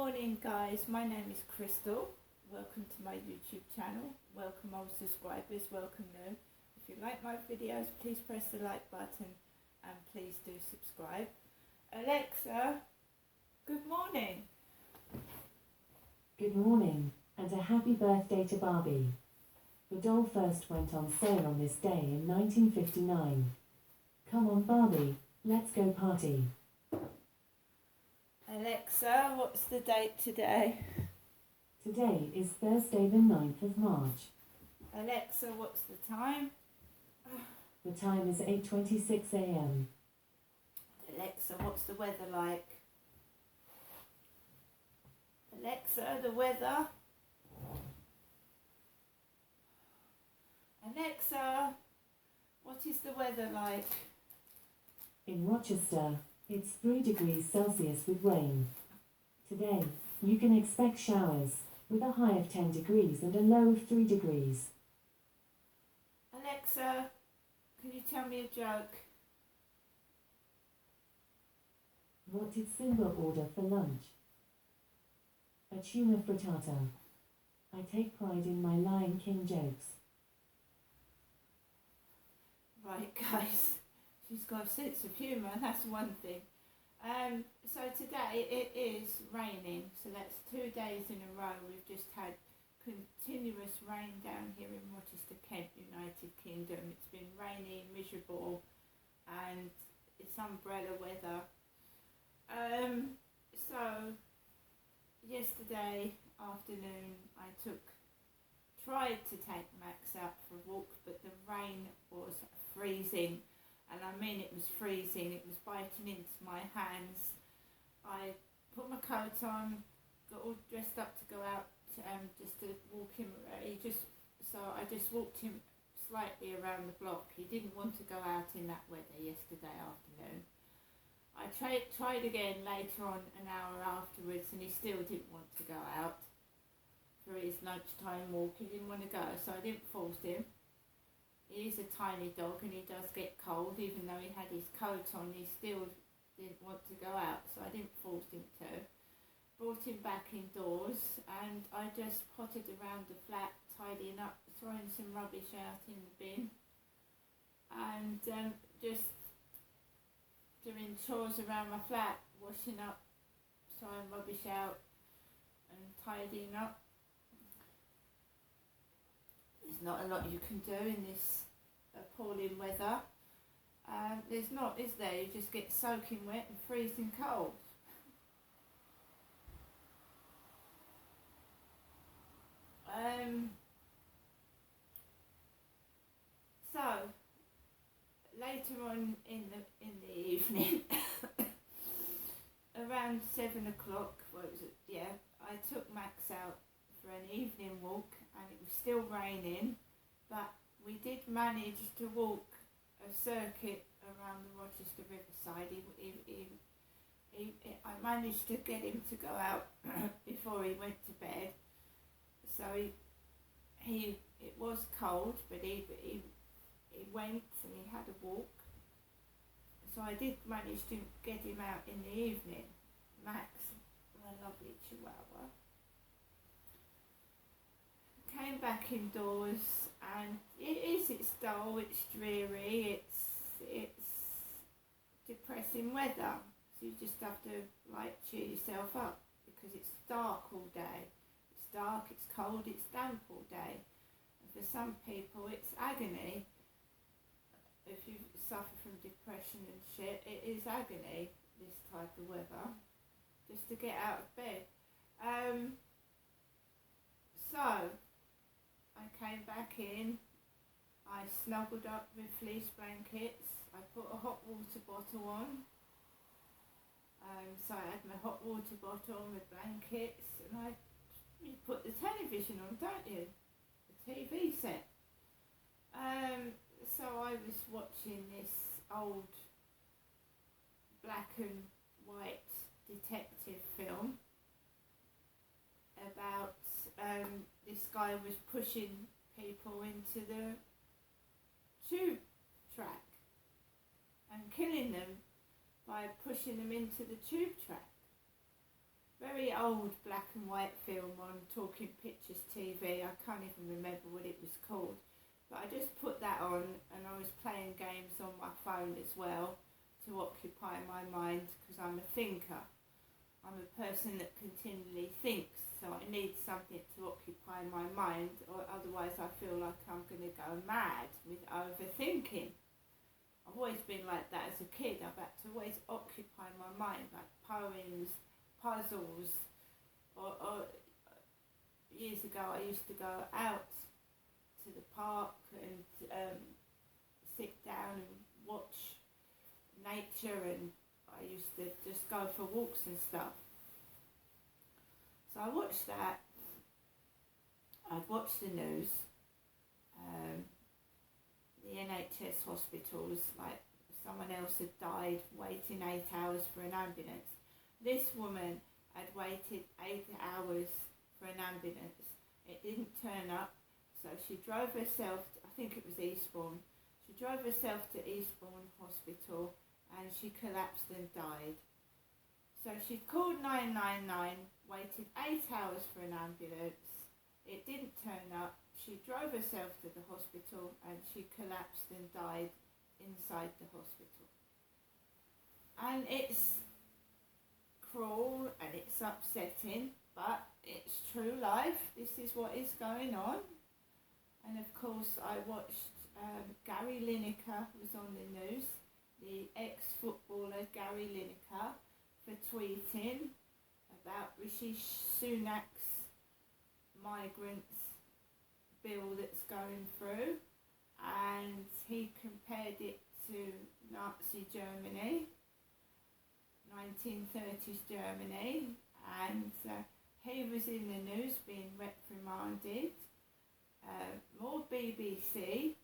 morning, guys. My name is Crystal. Welcome to my YouTube channel. Welcome old subscribers, welcome new. If you like my videos, please press the like button and please do subscribe. Alexa, good morning. Good morning, and a happy birthday to Barbie. The doll first went on sale on this day in 1959. Come on, Barbie, let's go party. Alexa, what's the date today? Today is Thursday the 9th of March. Alexa, what's the time? The time is 8:26 a.m. Alexa, what's the weather like? Alexa, the weather. Alexa, what is the weather like? In Rochester, it's 3 degrees Celsius with rain. Today, you can expect showers, with a high of 10 degrees and a low of 3 degrees. Alexa, can you tell me a joke? What did Simba order for lunch? A tuna frittata. I take pride in my Lion King jokes. Right, guys, she's got a sense of humour, that's one thing. So today it is raining, so that's 2 days in a row. We've just had continuous rain down here in Rochester, Kent, United Kingdom. It's been rainy, miserable, and it's umbrella weather. So yesterday afternoon I tried to take Max out for a walk, but the rain was freezing, and I mean it was freezing. It was biting into my hands. I put my coat on, got all dressed up to go out just to walk him. So I just walked him slightly around the block. He didn't want to go out in that weather yesterday afternoon. I tried again later on, an hour afterwards, and he still didn't want to go out for his lunchtime walk. He didn't want to go, so I didn't force him. He is a tiny dog and he does get cold. Even though he had his coat on, he still didn't want to go out, so I didn't force him to. Brought him back indoors and I just potted around the flat, tidying up, throwing some rubbish out in the bin, and just doing chores around my flat, washing up, throwing rubbish out and tidying up. There's not a lot you can do in this appalling weather. There's not, is there? You just get soaking wet and freezing cold. So later on in the evening, around 7 o'clock, what was it? Yeah, I took Max out for an evening walk, and it was still raining, but we did manage to walk a circuit around the Rochester Riverside. I managed to get him to go out before he went to bed. So it was cold, but he went and he had a walk. So I did manage to get him out in the evening. Max, my lovely Chihuahua, came back indoors, and it's dull, it's dreary, it's depressing weather. So you just have to cheer yourself up, because it's dark all day. It's dark, it's cold, it's damp all day. And for some people it's agony. If you suffer from depression and shit, it is agony, this type of weather, just to get out of bed. So I came back in, I snuggled up with fleece blankets, I put a hot water bottle on. So I had my hot water bottle on with blankets, and you put the television on, don't you? The TV set. So I was watching this old black and white detective film about this guy was pushing people into the tube track and killing them by pushing them into the tube track. very old black and white film on Talking Pictures TV. I can't even remember what it was called. But I just put that on and I was playing games on my phone as well to occupy my mind because I'm a thinker. I'm a person that continually thinks, so I need something to occupy my mind, or otherwise I feel like I'm going to go mad with overthinking. I've always been like that as a kid. I've had to always occupy my mind, like poems, puzzles, or years ago I used to go out to the park and sit down and watch nature, and I used to just go for walks and stuff. So I watched that. I'd watched the news, the NHS hospitals, like someone else had died waiting 8 hours for an ambulance. This woman had waited 8 hours for an ambulance. It didn't turn up, so she drove herself, I think it was Eastbourne, she drove herself to Eastbourne Hospital and she collapsed and died. So she called 999, waited 8 hours for an ambulance. It didn't turn up. She drove herself to the hospital and she collapsed and died inside the hospital. And it's cruel and it's upsetting, but it's true life. This is what is going on. And of course I watched Gary Lineker was on the news, the ex-footballer Gary Lineker, for tweeting about Rishi Sunak's migrants bill that's going through, and he compared it to Nazi Germany, 1930s Germany, and he was in the news being reprimanded. More BBC,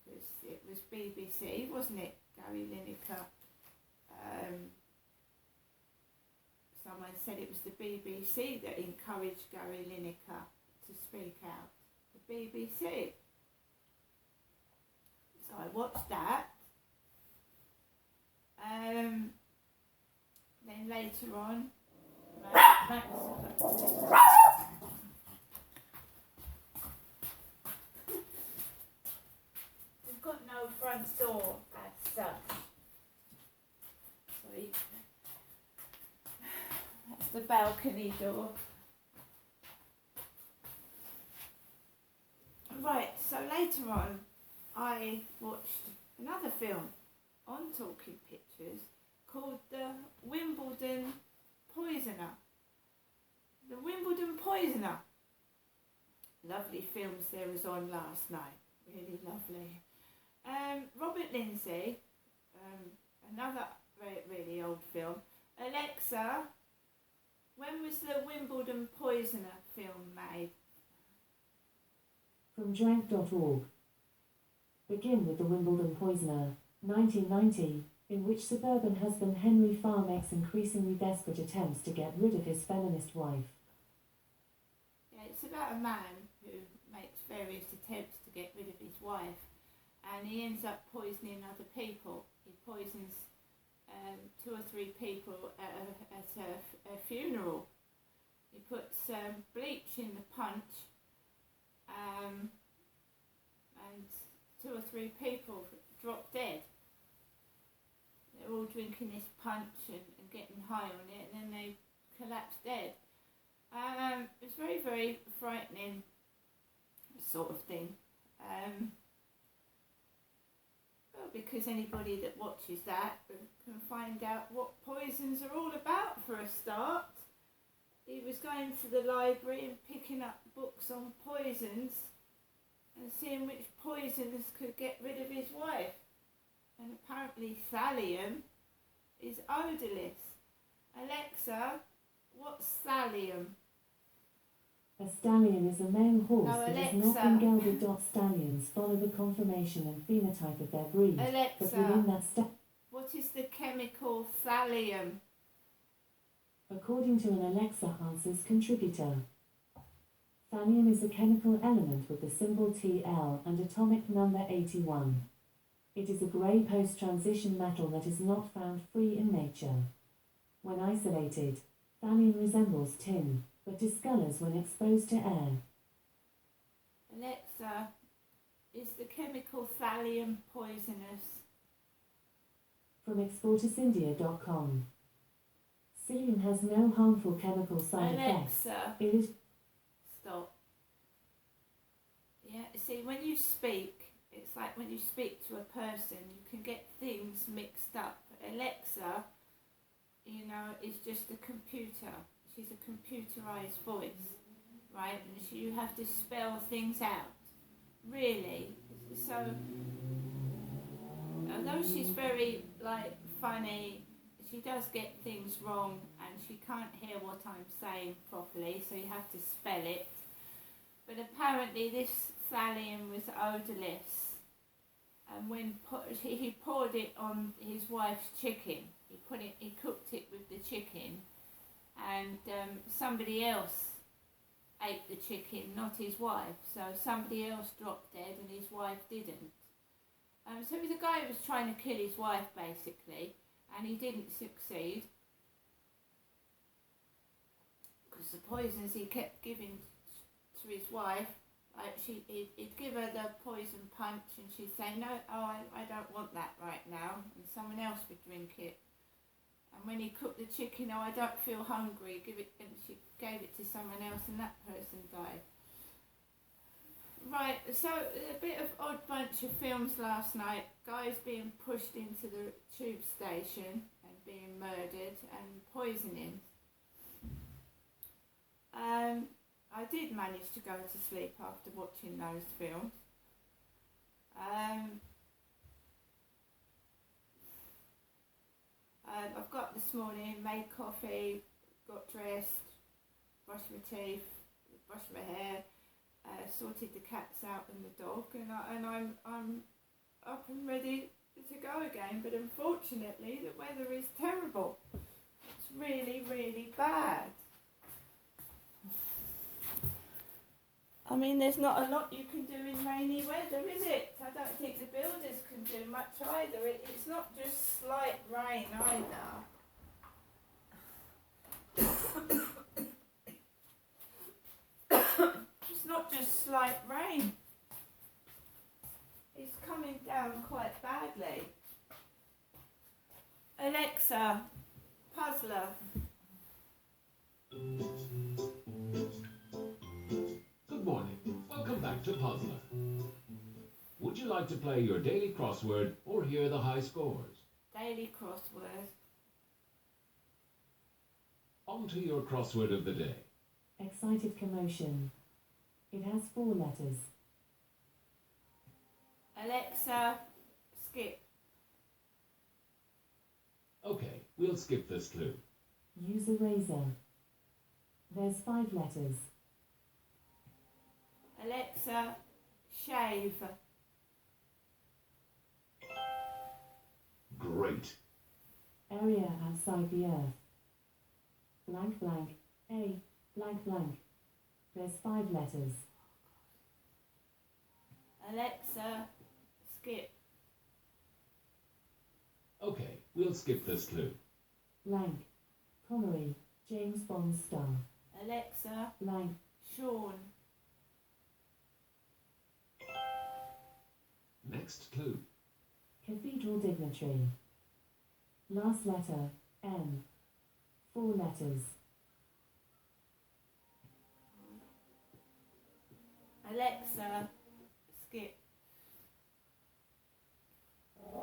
because it was BBC, wasn't it, Gary Lineker? Someone said it was the BBC that encouraged Gary Lineker to speak out. The BBC. So I watched that. Then later on, Max we've got no front door as such. Sorry. That's the balcony door. Right, so later on I watched another film on Talking Pictures called The Wimbledon Poisoner. The Wimbledon Poisoner. Lovely films there was on last night. Really lovely. Robert Lindsay, another really old film. Alexa, when was the Wimbledon Poisoner film made? From Drank.org. Begin with The Wimbledon Poisoner, 1990, in which suburban husband Henry Farr makes increasingly desperate attempts to get rid of his feminist wife. Yeah, it's about a man who makes various attempts to get rid of his wife, and he ends up poisoning other people. He poisons 2 or 3 people at a funeral. He puts bleach in the punch, and 2 or 3 people drop dead. They're all drinking this punch and getting high on it, and then they collapse dead. It's very, very frightening sort of thing. Well, because anybody that watches that can find out what poisons are all about for a start. He was going to the library and picking up books on poisons and seeing which poisons could get rid of his wife. And apparently thallium is odourless. Alexa, what's thallium? A stallion is a male horse No, that Alexa. has not been gelded. Stallions follow the conformation and phenotype of their breed, but Alexa, within that what is the chemical thallium? according to an Alexa Answers contributor, thallium is a chemical element with the symbol Tl and atomic number 81. It is a grey post-transition metal that is not found free in nature. When isolated, Thallium resembles tin, but discolors when exposed to air. Alexa, is the chemical thallium poisonous? From exportusindia.com. Cilium has no harmful chemical side effects. Alexa, It is stop. Yeah, see, when you speak, it's like when you speak to a person, you can get things mixed up. Alexa, you know, is just a computer. She's a computerized voice, right? And you have to spell things out. Really. So, although she's very, like, funny, she does get things wrong and she can't hear what I'm saying properly, so you have to spell it. But apparently this thallium was odorless, and when he poured it on his wife's chicken, he cooked it with the chicken, and somebody else ate the chicken, not his wife. So somebody else dropped dead and his wife didn't. So the guy was trying to kill his wife basically, and he didn't succeed because the poisons he kept giving to his wife, like he'd give her the poison punch and she'd say, no, I don't want that right now, and someone else would drink it. And when he cooked the chicken, I don't feel hungry, give it, and she gave it to someone else and that person died. Right, so a bit of odd bunch of films last night. Guys being pushed into the tube station and being murdered and poisoning. I did manage to go to sleep after watching those films. I've got this morning, made coffee, got dressed, brushed my teeth, brushed my hair, sorted the cats out and the dog, and I'm up and ready to go again. But unfortunately, the weather is terrible. It's really, really bad. I mean, there's not a lot you can do in rainy weather, is it? I don't think the builders can do much either. It's not just slight rain either. It's not just slight rain. It's coming down quite badly. Alexa, puzzler. Good morning. Welcome back to Puzzler. Would you like to play your daily crossword or hear the high scores? Daily crossword. On to your crossword of the day. excited commotion. It has 4 letters. Alexa, skip. Okay, we'll skip this clue. Use a razor. There's 5 letters. Alexa, shave. Great. Area outside the earth. Blank blank, A, blank blank. There's 5 letters. Alexa, skip. Okay, we'll skip this clue. Blank. Connery, James Bond star. Alexa, Blank. Sean. Next clue. Cathedral dignitary. Last letter, N. 4 letters. Alexa, skip.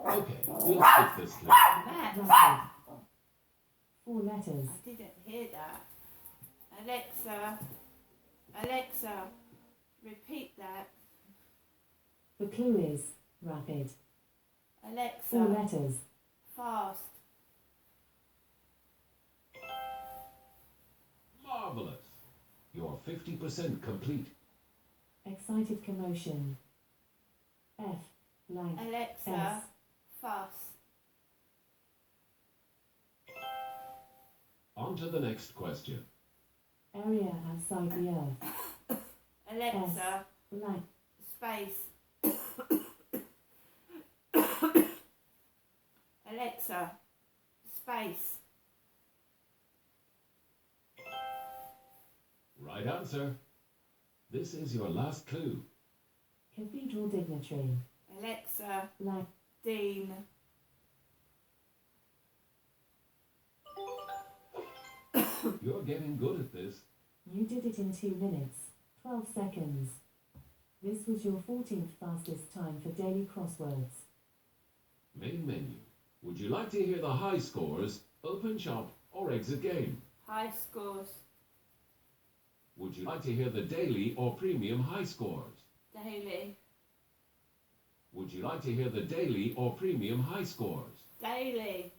Okay, we'll skip this clue. Matt, Rapid. 4 letters. I didn't hear that. Alexa, repeat that. The clue is rapid. 4 Alexa, letters. fast. Marvelous. You're 50% complete. Excited commotion. F. Blank. Alexa, S. fast. On to the next question. Area outside the earth. Alexa, Blank. space. Alexa, space. Right answer. This is your last clue. Cathedral dignitary. Alexa, Like. Dean. You're getting good at this. You did it in 2 minutes, 12 seconds. This was your 14th fastest time for daily crosswords. Main menu. Would you like to hear the high scores, open shop, or exit game? High scores. Would you like to hear the daily or premium high scores? Daily. Would you like to hear the daily or premium high scores? Daily.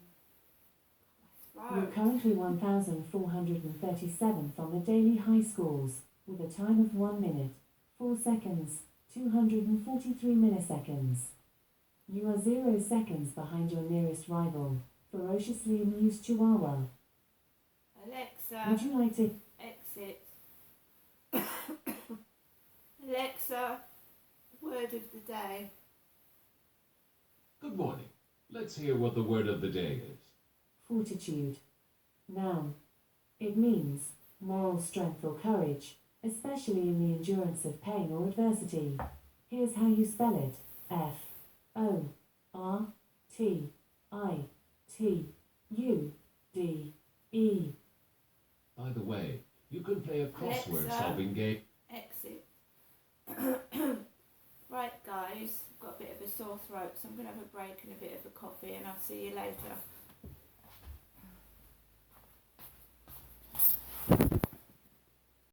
You're currently 1,437th on the daily high scores, with a time of 1 minute, 4 seconds, 243 milliseconds. You are 0 seconds behind your nearest rival, ferociously amused Chihuahua. Alexa, Would you like to... exit. Alexa, word of the day. Good morning. Let's hear what the word of the day is. Fortitude. Noun. It means moral strength or courage, especially in the endurance of pain or adversity. Here's how you spell it. Fortitude. By the way, you can play a crossword Alexa. solving game. Exit. Right guys, I've got a bit of a sore throat, so I'm going to have a break and a bit of a coffee, and I'll see you later.